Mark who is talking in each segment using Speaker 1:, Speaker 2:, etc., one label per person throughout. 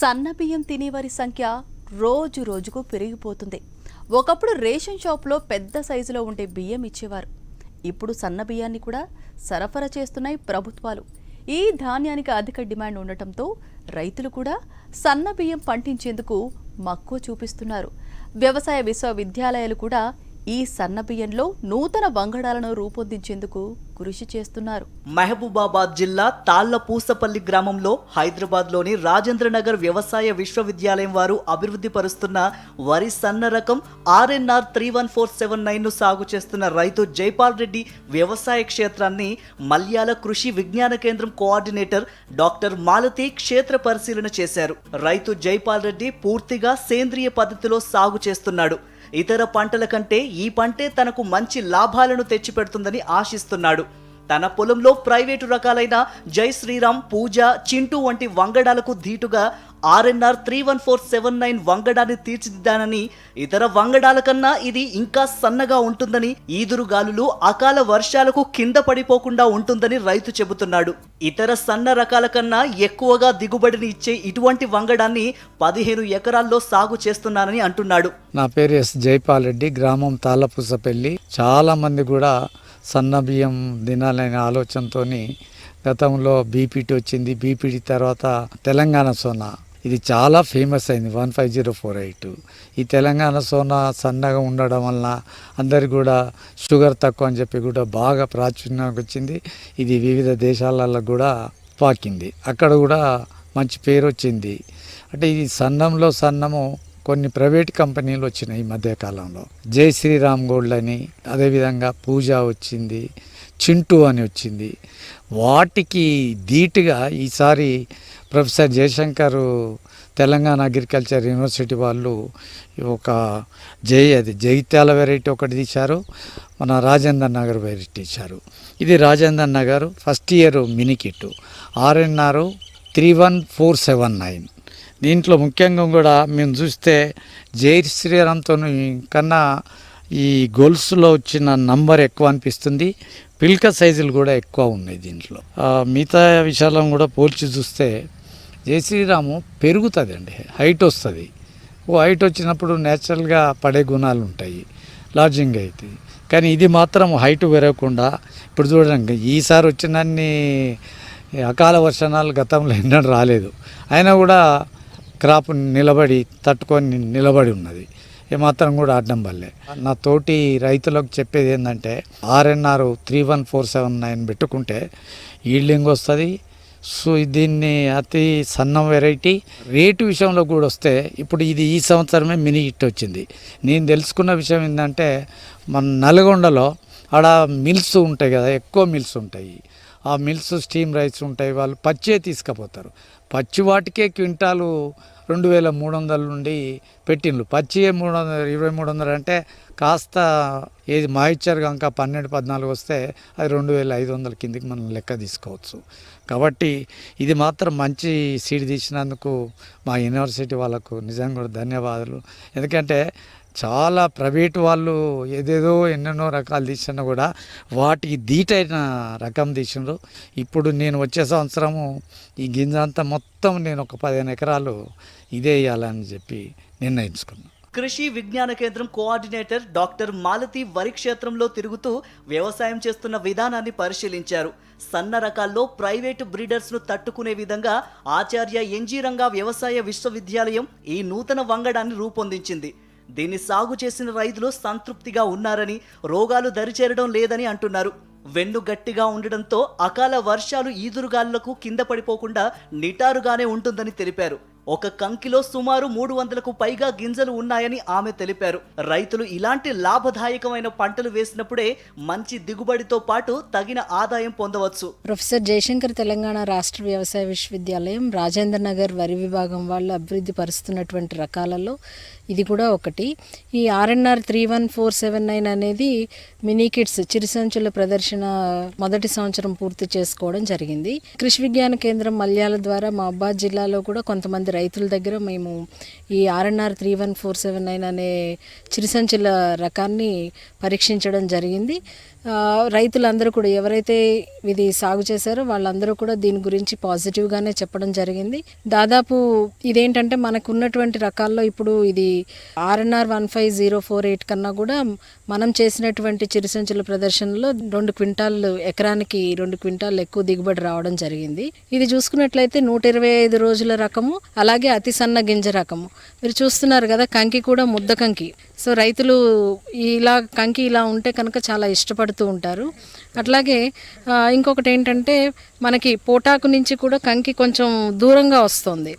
Speaker 1: సన్నబియ్యం తినేవారి సంఖ్య రోజు రోజుకు పెరిగిపోతుంది. ఒకప్పుడు రేషన్ షాప్లో పెద్ద సైజులో ఉండే బియ్యం ఇచ్చేవారు. ఇప్పుడు సన్న బియ్యాన్ని కూడా సరఫరా చేస్తున్నాయి ప్రభుత్వాలు. ఈ ధాన్యానికి అధిక డిమాండ్ ఉండటంతో రైతులు కూడా సన్న బియ్యం పండించేందుకు మక్కువ చూపిస్తున్నారు. వ్యవసాయ విశ్వవిద్యాలయాలు కూడా ఈ సన్న బియ్యంలో నూతన వంగడాలను రూపొందించేందుకు కృషి చేస్తున్నారు.
Speaker 2: మహబూబాబాద్ జిల్లా తాళ్లపూసపల్లి గ్రామంలో హైదరాబాద్లోని రాజేంద్రనగర్ వ్యవసాయ విశ్వవిద్యాలయం వారు అభివృద్ధి పరుస్తున్న వరి సన్న రకం RNR 31479ను సాగు చేస్తున్న రైతు జైపాల్ రెడ్డి వ్యవసాయ క్షేత్రాన్ని మల్యాల కృషి విజ్ఞాన కేంద్రం కోఆర్డినేటర్ డాక్టర్ మాలతి క్షేత్ర పరిశీలన చేశారు. రైతు జైపాల్ రెడ్డి పూర్తిగా సేంద్రియ పద్ధతిలో సాగు చేస్తున్నాడు. ఇతర పంటల కంటే ఈ పంటే తనకు మంచి లాభాలను తెచ్చిపెడుతుందని ఆశిస్తున్నాడు. తన పొలంలో ప్రైవేటు రకాలైన జై శ్రీరామ్, పూజ, చింటూ వంటి వంగడాలకు ధీటుగా RNR 31479 వంగడాన్ని తీర్చిదిద్దానని, ఇతర వంగడాల కన్నా ఇది ఇంకా సన్నగా ఉంటుందని, ఈదురుగాలులు, అకాల వర్షాలకు కింద పడిపోకుండా ఉంటుందని రైతు చెబుతున్నాడు. ఇతర సన్న రకాల కన్నా ఎక్కువగా దిగుబడిని ఇచ్చే ఇటువంటి వంగడాన్ని 15 ఎకరాల్లో సాగు చేస్తున్నానని అంటున్నాడు.
Speaker 3: నా పేరు ఎస్ జైపాల్ రెడ్డి, గ్రామం తాళ్లపూసపల్లి. చాలా మంది కూడా సన్న బియ్యం తినాలనే ఆలోచనతో గతంలో బీపీటీ వచ్చింది. బీపీటీ తర్వాత తెలంగాణ సోనా, ఇది చాలా ఫేమస్ అయింది, 15048. ఈ తెలంగాణ సోనా సన్నగా ఉండడం వలన అందరికి కూడా షుగర్ తక్కువ అని చెప్పి కూడా బాగా ప్రాచుర్యంలోకి వచ్చింది. ఇది వివిధ దేశాలలో కూడా పాకింది, అక్కడ కూడా మంచి పేరు వచ్చింది. అంటే ఈ సన్నంలో సన్నము కొన్ని ప్రైవేట్ కంపెనీలు వచ్చినాయి ఈ మధ్యకాలంలో. జై శ్రీరామ్ గోల్డ్ అని, అదేవిధంగా పూజ వచ్చింది, చింటూ అని వచ్చింది. వాటికి ధీటుగా ఈసారి professor Jayashankar Telangana agriculture university వాళ్ళు ఒక జగిత్యాల వెరైటీ ఒకటి తీశారు, మన రాజేందర్ నగర్ వెరైటీ ఇచ్చారు. ఇది Rajender Nagar first year mini kit RNR 31479. దీంట్లో ముఖ్యంగా కూడా మేము చూస్తే జై శ్రీరామ్తో కన్నా ఈ గోల్స్లో వచ్చిన నంబర్ ఎక్కువ అనిపిస్తుంది. పిల్క సైజులు కూడా ఎక్కువ ఉన్నాయి దీంట్లో. మిగతా విషయాలను కూడా పోల్చి చూస్తే జై శ్రీరాము పెరుగుతుంది అండి, హైట్ వస్తుంది. హైట్ వచ్చినప్పుడు న్యాచురల్గా పడే గుణాలు ఉంటాయి, లార్జింగ్ అవుతుంది. కానీ ఇది మాత్రం హైట్ పెరగకుండా, ఇప్పుడు చూడండి ఈసారి వచ్చినన్ని అకాల వర్షాలు గతంలో ఎన్నడూ రాలేదు, అయినా కూడా క్రాప్ తట్టుకొని నిలబడి ఉన్నది. ఏమాత్రం కూడా అడ్డం వల్లే. నా తోటి రైతులకు చెప్పేది ఏంటంటే RNR 31479 పెట్టుకుంటే ఈల్డింగ్ వస్తుంది. సో దీన్ని అతి సన్నం వెరైటీ. రేటు విషయంలో కూడా వస్తే ఇప్పుడు ఇది ఈ సంవత్సరమే మినీ హిట్ వచ్చింది. నేను తెలుసుకున్న విషయం ఏంటంటే మన నల్గొండలో ఆడ మిల్స్ ఉంటాయి కదా, ఎక్కువ మిల్స్ ఉంటాయి. ఆ మిల్స్ స్టీమ్ రైస్ ఉంటాయి, వాళ్ళు పచ్చే తీసుకుపోతారు. పచ్చి వాటికే క్వింటాలు 2300 నుండి పెట్టిండ్రు. పచ్చి 2300 అంటే కాస్త ఏది మాయిశ్చర్ కనుక 12-14 వస్తే అది 2500 కిందికి మనం లెక్క తీసుకోవచ్చు. కాబట్టి ఇది మాత్రం మంచి సీడ్ తీసినందుకు మా యూనివర్సిటీ వాళ్ళకు నిజంగా కూడా ధన్యవాదాలు. ఎందుకంటే చాలా ప్రైవేట్ వాళ్ళు ఏదేదో ఎన్నెన్నో రకాలు తీసినా కూడా వాటికి ధీటైన రకం తీసినారు. ఇప్పుడు నేను వచ్చే సంవత్సరము ఈ గింజ అంతా మొత్తం నేను ఒక 15 ఎకరాలు ఇదే వేయాలని చెప్పి నిర్ణయించుకున్నాను.
Speaker 2: కృషి విజ్ఞాన కేంద్రం కోఆర్డినేటర్ డాక్టర్ మాలతి వరి క్షేత్రంలో తిరుగుతూ వ్యవసాయం చేస్తున్న విధానాన్ని పరిశీలించారు. సన్న రకాల్లో ప్రైవేటు బ్రీడర్స్ను తట్టుకునే విధంగా ఆచార్య NG రంగా వ్యవసాయ విశ్వవిద్యాలయం ఈ నూతన వంగడాన్ని రూపొందించింది. దీన్ని సాగు చేసిన రైతులు సంతృప్తిగా ఉన్నారని, రోగాలు దరిచేరడం లేదని అంటున్నారు. వెన్ను గట్టిగా ఉండడంతో అకాల వర్షాలు, ఈదురుగాలులకు కింద పడిపోకుండా నిటారుగానే ఉంటుందని తెలిపారు. ఒక కంకిలో సుమారు 300కు పైగా గింజలు ఉన్నాయని ఆమె తెలిపారు. రైతులు ఇలాంటి లాభదాయకమైన పంటలు వేసినప్పుడే మంచి దిగుబడితో పాటు తగిన ఆదాయం పొందవచ్చు.
Speaker 4: ప్రొఫెసర్ జయశంకర్ తెలంగాణ రాష్ట్ర వ్యవసాయ విశ్వవిద్యాలయం రాజేంద్ర నగర్ వరి విభాగం వాళ్ళు అభివృద్ధి పరుస్తున్నటువంటి రకాలలో ఇది కూడా ఒకటి. ఈ RNR 31479 అనేది మినీ కిట్స్ చిరుసంచుల ప్రదర్శన మొదటి సంవత్సరం పూర్తి చేసుకోవడం జరిగింది. కృషి విజ్ఞాన కేంద్రం మల్యాల ద్వారా మా అబ్బాద్ జిల్లాలో కూడా కొంతమంది రైతుల దగ్గర మేము ఈ RNR 31479 అనే చిరుసంచుల రకాన్ని పరీక్షించడం జరిగింది. రైతులందరూ కూడా ఎవరైతే ఇది సాగు చేశారో వాళ్ళందరూ కూడా దీని గురించి పాజిటివ్గానే చెప్పడం జరిగింది. దాదాపు ఇదేంటంటే మనకు ఉన్నటువంటి రకాల్లో ఇప్పుడు ఇది RNR 15048 కన్నా కూడా మనం చేసినటువంటి చిరుసంచుల ప్రదర్శనలో 2 క్వింటాలు ఎకరానికి 2 క్వింటాలు ఎక్కువ దిగుబడి రావడం జరిగింది. ఇది చూసుకున్నట్లయితే 125 రోజుల రకము, అలాగే అతి సన్న గింజ రకము. మీరు చూస్తున్నారు కదా, కంకి కూడా ముద్ద కంకి. సో రైతులు ఇలా కంకి ఇలా ఉంటే కనుక చాలా ఇష్టపడుతూ ఉంటారు. అట్లాగే ఇంకొకటి ఏంటంటే మనకి పోటాకు నుంచి కూడా కంకి కొంచెం దూరంగా వస్తుంది.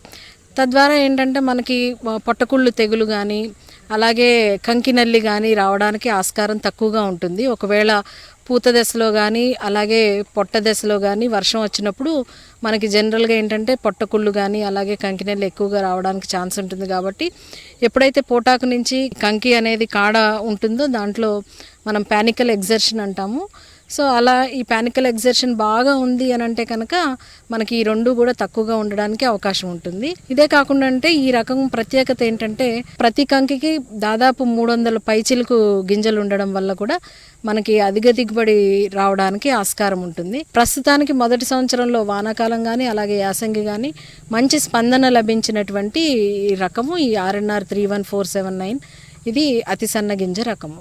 Speaker 4: తద్వారా ఏంటంటే మనకి పొట్టకుళ్ళు తెగులు కానీ అలాగే కంకి నల్లి కానీ రావడానికి ఆస్కారం తక్కువగా ఉంటుంది. ఒకవేళ పూత దశలో కానీ అలాగే పొట్ట దశలో కానీ వర్షం వచ్చినప్పుడు మనకి జనరల్గా ఏంటంటే పొట్టకుళ్ళు కానీ అలాగే కంకి నల్లి ఎక్కువగా రావడానికి ఛాన్స్ ఉంటుంది. కాబట్టి ఎప్పుడైతే పోటాకు నుంచి కంకి అనేది కాడ ఉంటుందో దాంట్లో మనం పానికల్ ఎగ్జర్షన్ అంటాము. సో అలా ఈ పానికల్ ఎగ్జర్షన్ బాగా ఉంది అని అంటే కనుక మనకి ఈ రెండు కూడా తక్కువగా ఉండడానికి అవకాశం ఉంటుంది. ఇదే కాకుండా అంటే ఈ రకం ప్రత్యేకత ఏంటంటే ప్రతి కంకికి దాదాపు 300 పైచిలుకు గింజలు ఉండడం వల్ల కూడా మనకి అధిక దిగుబడి రావడానికి ఆస్కారం ఉంటుంది. ప్రస్తుతానికి మొదటి సంవత్సరంలో వానాకాలం కానీ అలాగే యాసంగి కానీ మంచి స్పందన లభించినటువంటి ఈ రకము ఈ RNR 31479. ఇది అతి సన్న గింజ రకము.